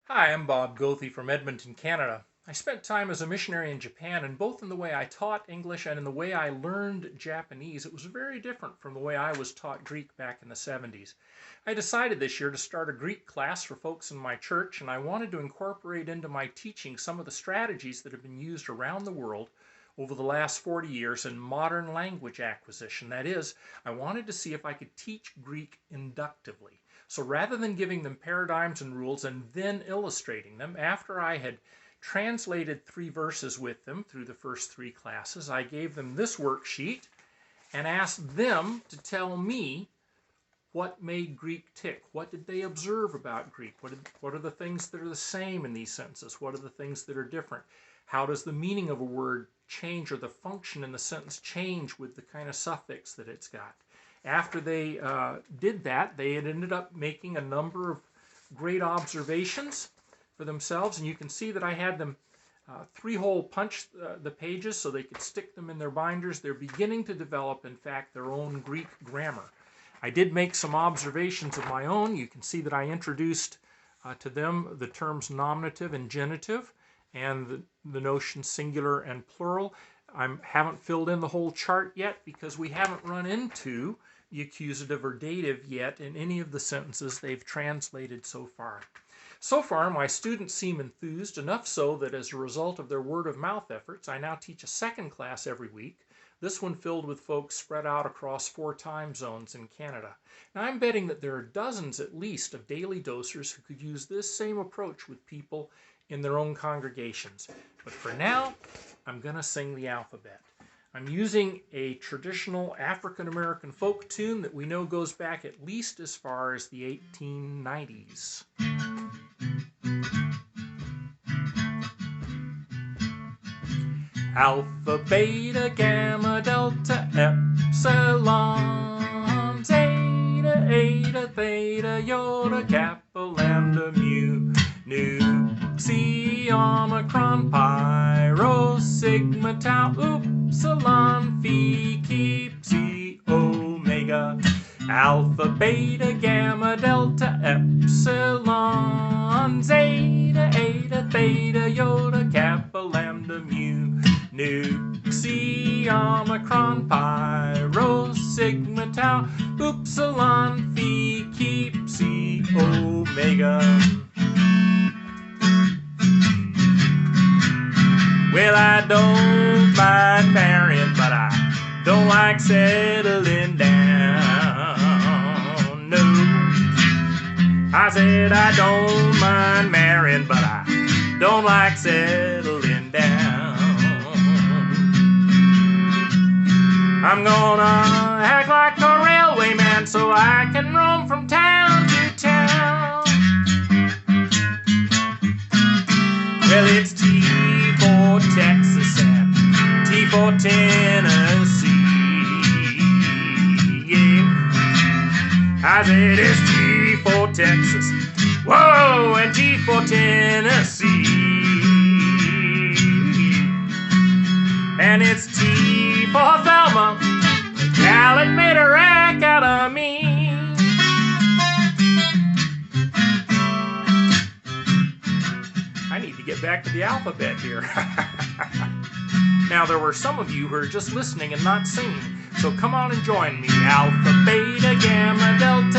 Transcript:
Hi, I'm Bob Goethe from Edmonton, Canada. I spent time as a missionary in Japan, and both in the way I taught English and in the way I learned Japanese, it was very different from the way I was taught Greek back in the 70s. I decided this year to start a Greek class for folks in my church, and I wanted to incorporate into my teaching some of the strategies that have been used around the world over the last 40 years in modern language acquisition. That is, I wanted to see if I could teach Greek inductively. So rather than giving them paradigms and rules and then illustrating them, after I had translated 3 verses with them through the first 3 classes, I gave them this worksheet and asked them to tell me what made Greek tick. What did they observe about Greek? What are the things that are the same in these sentences? What are the things that are different? How does the meaning of a word change, or the function in the sentence change with the kind of suffix that it's got? After they did that, they had ended up making a number of great observations for themselves, and you can see that I had them 3-hole punch the pages so they could stick them in their binders. They're beginning to develop, in fact, their own Greek grammar. I did make some observations of my own. You can see that I introduced to them the terms nominative and genitive, and the notion singular and plural. I haven't filled in the whole chart yet because we haven't run into the accusative or dative yet in any of the sentences they've translated so far. So far, my students seem enthused, enough so that as a result of their word-of-mouth efforts, I now teach a second class every week, this one filled with folks spread out across 4 time zones in Canada. Now, I'm betting that there are dozens at least of daily dosers who could use this same approach with people in their own congregations. But for now, I'm going to sing the alphabet. I'm using a traditional African-American folk tune that we know goes back at least as far as the 1890s. Alpha, beta, gamma, delta, epsilon, zeta, eta, theta, iota, kappa, lambda, mu, nu, xi, omicron, pi, rho, sigma, tau, upsilon, phi, chi, psi, omega. Alpha, beta, gamma, delta, epsilon, zeta, eta, theta, iota, kappa, lambda, mu, nu, xi, omicron, pi, rho, sigma, tau, upsilon, phi, chi, psi, omega. Well, I don't mind marrying, but I don't like settling down. No, I said I don't mind marrying, but I don't like settling down. I'm gonna act like a railway man so I can roam from town to town. Well, it's T for Texas and T for Tennessee. Yeah, I said it's T for Texas, whoa, and T for Tennessee. And it's T for Thelma, gal, it made a wreck out of me. I need to get back to the alphabet here. Now, there were some of you who are just listening and not singing, so come on and join me. Alpha, beta, gamma, delta,